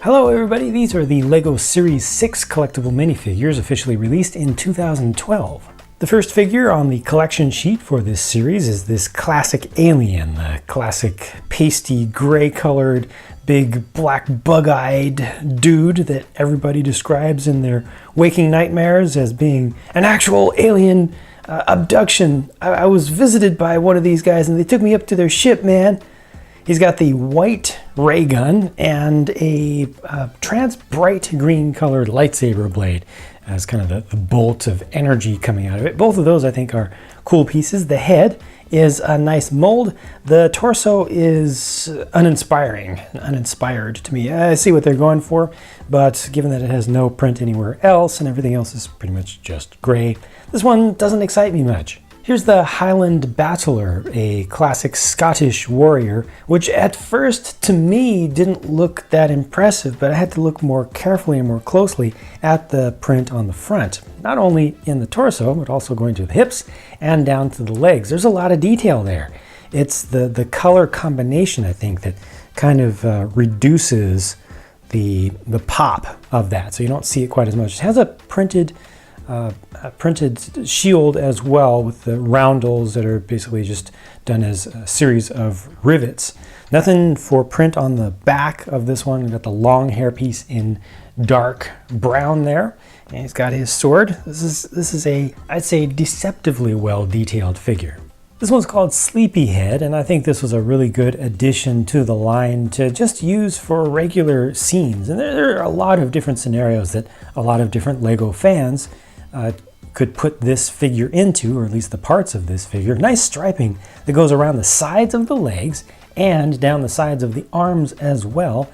Hello everybody, these are the LEGO Series 6 collectible minifigures officially released in 2012. The first figure on the collection sheet for this series is this classic alien, the classic pasty gray colored big black bug-eyed dude that everybody describes in their waking nightmares as being an actual alien abduction. I was visited by one of these guys and they took me up to their ship, man. He's got the white ray gun and a trans bright green colored lightsaber blade as kind of the bolt of energy coming out of it. Both of those I think are cool pieces. The head is a nice mold. The torso is uninspired to me. I see what they're going for, but given that it has no print anywhere else and everything else is pretty much just gray, this one doesn't excite me much. Here's the Highland Battler, a classic Scottish warrior, which at first to me didn't look that impressive, but I had to look more carefully and more closely at the print on the front. Not only in the torso, but also going to the hips and down to the legs. There's a lot of detail there. It's the color combination, I think, that kind of reduces the pop of that, so you don't see it quite as much. It has a printed shield as well with the roundels that are basically just done as a series of rivets. Nothing for print on the back of this one. We've got the long hairpiece in dark brown there. And he's got his sword. This is a, I'd say, deceptively well detailed figure. This one's called Sleepyhead, and I think this was a really good addition to the line to just use for regular scenes. And there are a lot of different scenarios that a lot of different LEGO fans could put this figure into, or at least the parts of this figure. Nice striping that goes around the sides of the legs and down the sides of the arms as well,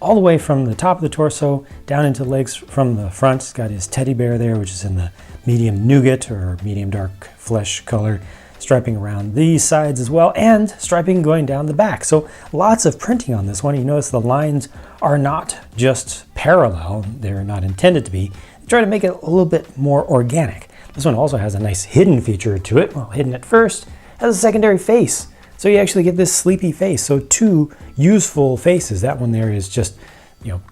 all the way from the top of the torso down into the legs from the front. He's got his teddy bear there, which is in the medium nougat or medium dark flesh color, striping around these sides as well, and striping going down the back. So lots of printing on this one. You notice the lines are not just parallel, they're not intended to be. Try to make it a little bit more organic. This one also has a nice hidden feature to it. Well, hidden at first, has a secondary face. So you actually get this sleepy face. So two useful faces. That one there is just,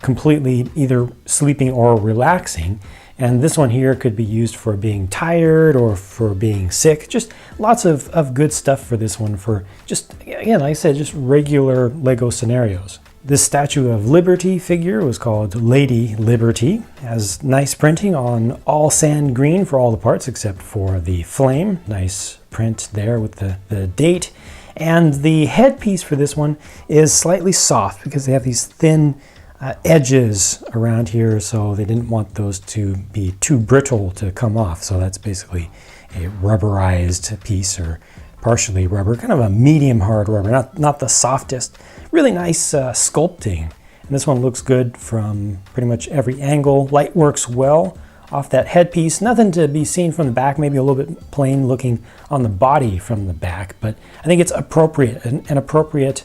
completely either sleeping or relaxing. And this one here could be used for being tired or for being sick. Just lots of good stuff for this one for just, again, like I said, just regular LEGO scenarios. This Statue of Liberty figure was called Lady Liberty. Has nice printing on all sand green for all the parts except for the flame. Nice print there with the date. And the headpiece for this one is slightly soft because they have these thin edges around here, so they didn't want those to be too brittle to come off. So that's basically a rubberized piece, or partially rubber, kind of a medium hard rubber, not the softest. Really nice sculpting. And this one looks good from pretty much every angle. Light works well off that headpiece. Nothing to be seen from the back, maybe a little bit plain looking on the body from the back, but I think it's appropriate, an appropriate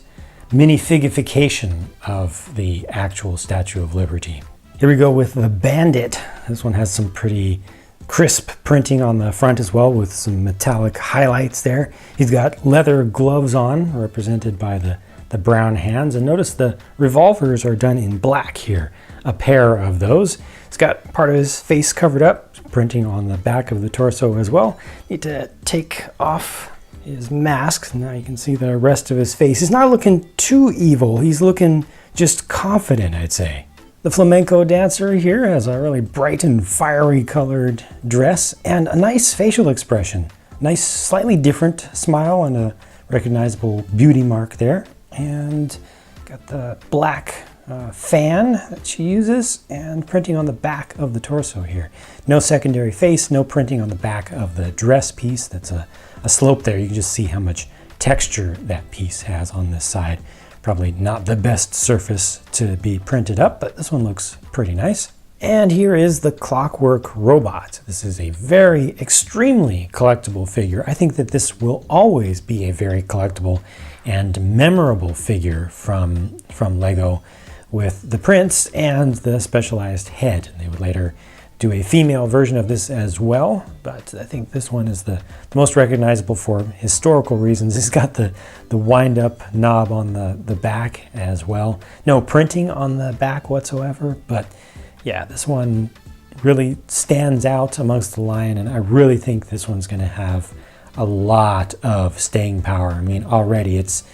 minifigification of the actual Statue of Liberty. Here we go with the Bandit. This one has some pretty crisp printing on the front as well with some metallic highlights there. He's got leather gloves on, represented by the brown hands, and notice the revolvers are done in black here, a pair of those. He's got part of his face covered up, printing on the back of the torso as well. Need to take off his mask. Now you can see the rest of his face. He's not looking too evil. He's looking just confident, I'd say. The flamenco dancer here has a really bright and fiery colored dress and a nice facial expression. Nice, slightly different smile and a recognizable beauty mark there. And got the black fan that she uses and printing on the back of the torso here. No secondary face, no printing on the back of the dress piece. That's a slope there. You can just see how much texture that piece has on this side. Probably not the best surface to be printed up, but this one looks pretty nice. And here is the Clockwork Robot. This is a very extremely collectible figure. I think that this will always be a very collectible and memorable figure from LEGO, with the prints and the specialized head. They would later do a female version of this as well, but I think this one is the most recognizable for historical reasons. It's got the wind-up knob on the back as well. No printing on the back whatsoever, but yeah, this one really stands out amongst the line, and I really think this one's going to have a lot of staying power. I mean, already it's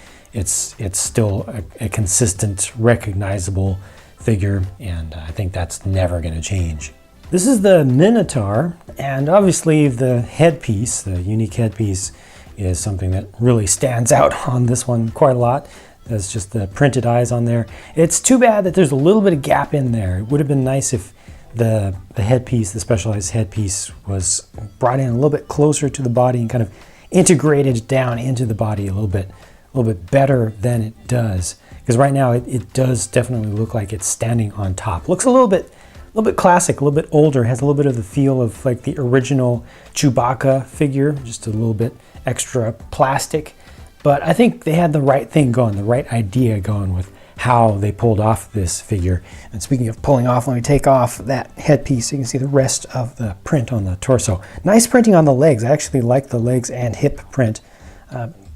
still a consistent, recognizable figure, and I think that's never going to change. This is the Minotaur, and obviously the headpiece, the unique headpiece, is something that really stands out on this one quite a lot. There's just the printed eyes on there. It's too bad that there's a little bit of gap in there. It would have been nice if the headpiece, the specialized headpiece, was brought in a little bit closer to the body and kind of integrated down into the body a little bit better than it does. Because right now it does definitely look like it's standing on top. Looks a little bit classic, a little bit older, has a little bit of the feel of like the original Chewbacca figure, just a little bit extra plastic. But I think they had the right thing going, the right idea going with how they pulled off this figure. And speaking of pulling off, let me take off that headpiece so you can see the rest of the print on the torso. Nice printing on the legs. I actually like the legs and hip print,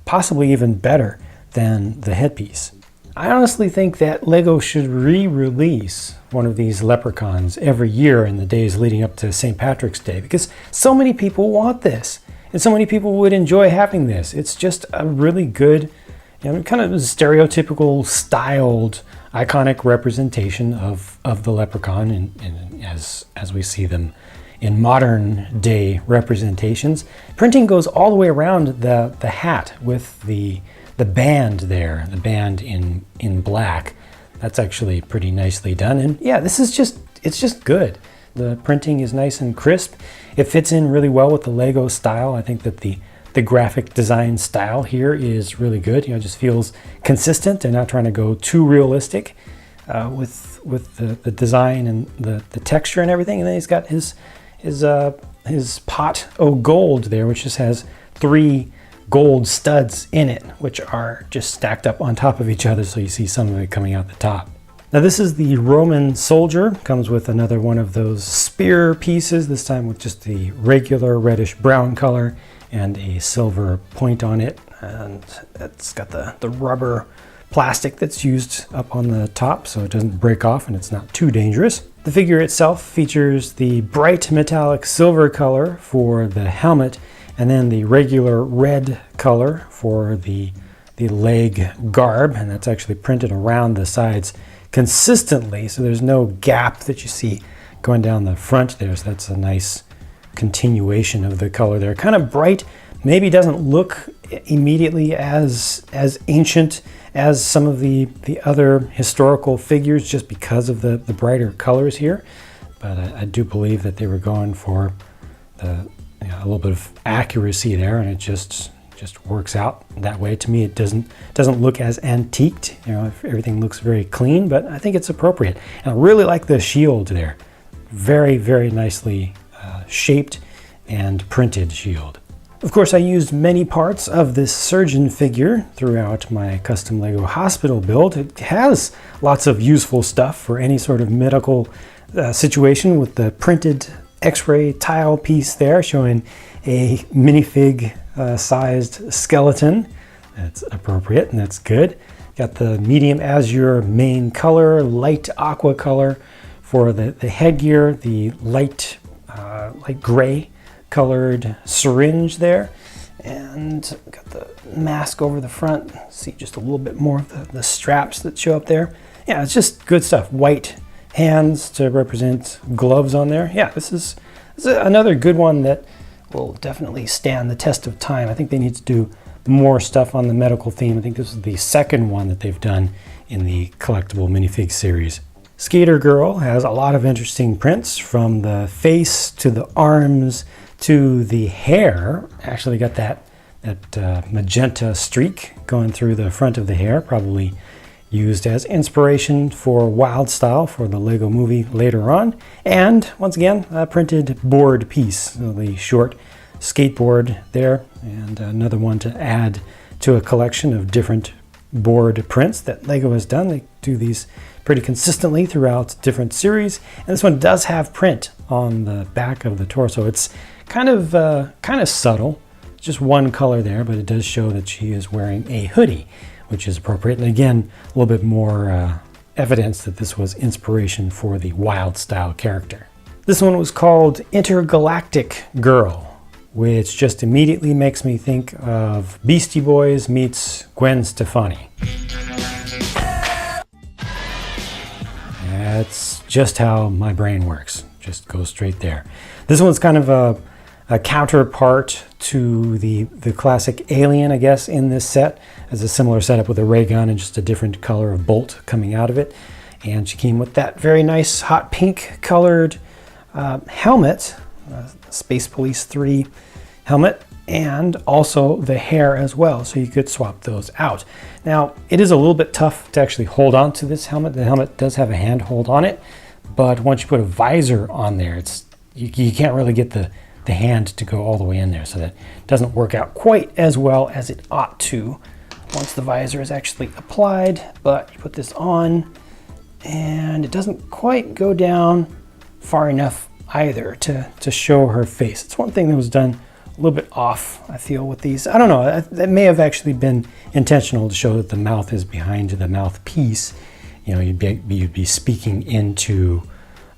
possibly even better than the headpiece. I honestly think that LEGO should re-release one of these leprechauns every year in the days leading up to St. Patrick's Day, because so many people want this and so many people would enjoy having this. It's just a really good, kind of stereotypical styled iconic representation of the leprechaun and as we see them in modern day representations. Printing goes all the way around the hat with the band there, the band in black. That's actually pretty nicely done. And yeah, it's just good. The printing is nice and crisp. It fits in really well with the LEGO style. I think that the graphic design style here is really good. It just feels consistent. They're not trying to go too realistic with the design and the texture and everything. And then he's got his pot o' gold there, which just has 3 gold studs in it, which are just stacked up on top of each other, so you see some of it coming out the top. Now this is the Roman soldier. Comes with another one of those spear pieces, this time with just the regular reddish brown color and a silver point on it, and it's got the rubber plastic that's used up on the top so it doesn't break off and it's not too dangerous. The figure itself features the bright metallic silver color for the helmet, and then the regular red color for the leg garb, and that's actually printed around the sides consistently, so there's no gap that you see going down the front there. So that's a nice continuation of the color there. Kind of bright, maybe doesn't look immediately as ancient as some of the other historical figures just because of the brighter colors here, but I do believe that they were going for a little bit of accuracy there, and it just works out that way. To me, it doesn't look as antiqued. Everything looks very clean, but I think it's appropriate. And I really like the shield there. Very, very nicely shaped and printed shield. Of course, I used many parts of this surgeon figure throughout my custom LEGO hospital build. It has lots of useful stuff for any sort of medical situation, with the printed X-ray tile piece there showing a minifig sized skeleton. That's appropriate and that's good. Got the medium azure main color, light aqua color for the headgear, the light gray colored syringe there, and got the mask over the front. See just a little bit more of the straps that show up there. Yeah, it's just good stuff. White hands to represent gloves on there. Yeah, this is another good one that will definitely stand the test of time. I think they need to do more stuff on the medical theme. I think this is the second one that they've done in the Collectible Minifigs series. Skater Girl has a lot of interesting prints, from the face to the arms to the hair. Actually got that magenta streak going through the front of the hair, probably used as inspiration for Wild Style for the LEGO movie later on. And once again, a printed board piece, so the short skateboard there, and another one to add to a collection of different board prints that LEGO has done. They do these pretty consistently throughout different series. And this one does have print on the back of the torso. It's kind of subtle, just one color there, but it does show that she is wearing a hoodie, which is appropriate. And again, a little bit more evidence that this was inspiration for the Wild style character. This one was called Intergalactic Girl, which just immediately makes me think of Beastie Boys meets Gwen Stefani. That's just how my brain works. Just go straight there. This one's kind of a counterpart to the classic Alien, I guess, in this set. Has a similar setup with a ray gun and just a different color of bolt coming out of it. And she came with that very nice hot pink colored helmet, Space Police 3 helmet, and also the hair as well, so you could swap those out. Now, it is a little bit tough to actually hold on to this helmet. The helmet does have a handhold on it, but once you put a visor on there, you can't really get the hand to go all the way in there, so that doesn't work out quite as well as it ought to once the visor is actually applied. But you put this on, and it doesn't quite go down far enough either to show her face. It's one thing that was done a little bit off, I feel, with these. I don't know, that may have actually been intentional to show that the mouth is behind the mouthpiece. You know, you'd be speaking into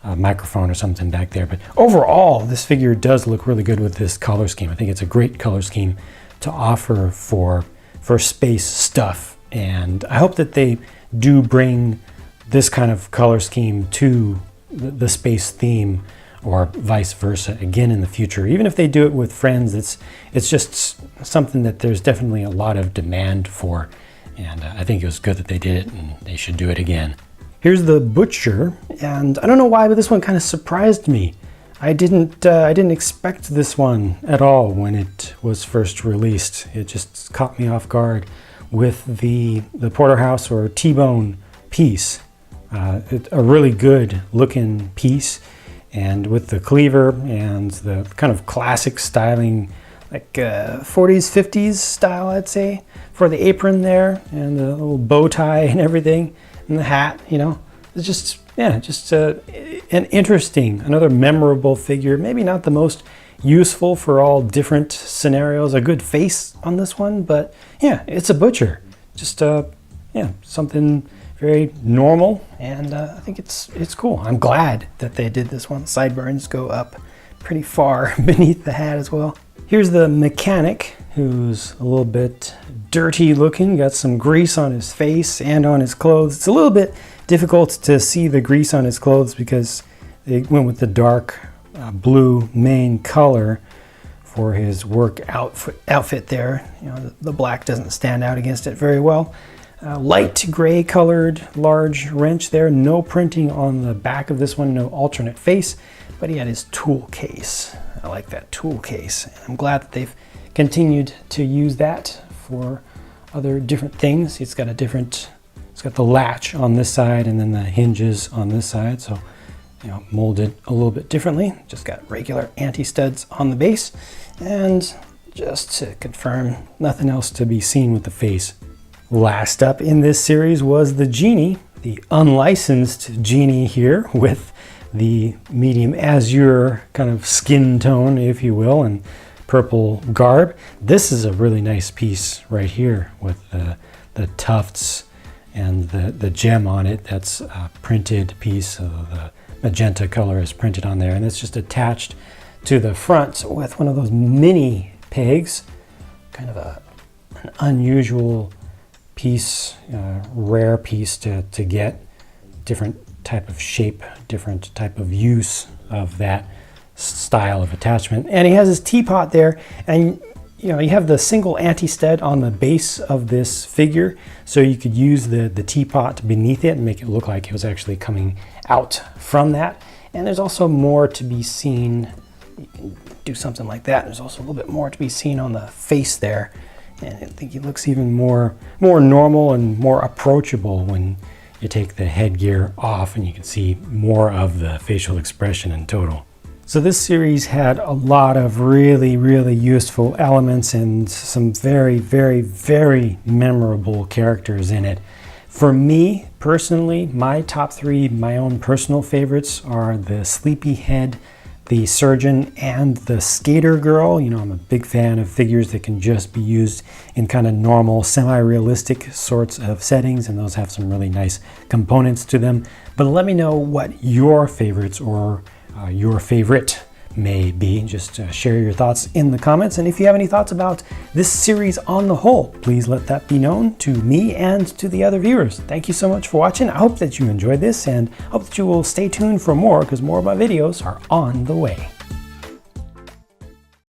a microphone or something back there. But overall, this figure does look really good with this color scheme. I think it's a great color scheme to offer for space stuff. And I hope that they do bring this kind of color scheme to the space theme, or vice versa, again in the future. Even if they do it with friends, it's just something that there's definitely a lot of demand for, and I think it was good that they did it, and they should do it again. Here's the Butcher, and I don't know why, but this one kind of surprised me. I didn't expect this one at all when it was first released. It just caught me off guard with the porterhouse or T-bone piece. A really good looking piece, and with the cleaver and the kind of classic styling, like 40s, 50s style, I'd say, for the apron there, and the little bow tie and everything, and the hat, you know. It's just, yeah, just an interesting, another memorable figure. Maybe not the most useful for all different scenarios. A good face on this one, but yeah, it's a Butcher. Just, yeah, something very normal, and I think it's cool. I'm glad that they did this one. Sideburns go up pretty far beneath the hat as well. Here's the Mechanic, who's a little bit dirty looking, got some grease on his face and on his clothes. It's a little bit difficult to see the grease on his clothes because they went with the dark blue main color for his work outfit there. You know, the black doesn't stand out against it very well. Light gray colored large wrench there. No printing on the back of this one, no alternate face, but he had his tool case. I like that tool case. I'm glad that they've continued to use that for other different things. It's got the latch on this side and then the hinges on this side, so you know, molded a little bit differently. Just got regular anti-studs on the base, and just to confirm, nothing else to be seen with the face. Last up in this series was the Genie, the unlicensed Genie here with the medium azure kind of skin tone, if you will, and purple garb. This is a really nice piece right here with the tufts and the gem on it. That's a printed piece, so the magenta color is printed on there, and it's just attached to the front with one of those mini pegs. Kind of an unusual piece, rare piece to get. Different type of shape, different type of use of that style of attachment. And he has his teapot there, and you know, you have the single anti-stud on the base of this figure, so you could use the teapot beneath it and make it look like it was actually coming out from that. And there's also more to be seen. You can do something like that. There's also a little bit more to be seen on the face there, and I think he looks even more normal and more approachable when you take the headgear off, and you can see more of the facial expression in total. So this series had a lot of really useful elements and some very memorable characters in it For me personally, my top three, my own personal favorites are the Sleepyhead, the Surgeon, and the Skater Girl. You know, I'm a big fan of figures that can just be used in kind of normal, semi-realistic sorts of settings, and those have some really nice components to them. But let me know what your favorites or your favorite may be. Just share your thoughts in the comments, and if you have any thoughts about this series on the whole, please let that be known to me and to the other viewers. Thank you so much for watching. I hope that you enjoyed this, and hope that you will stay tuned for more, because more of my videos are on the way.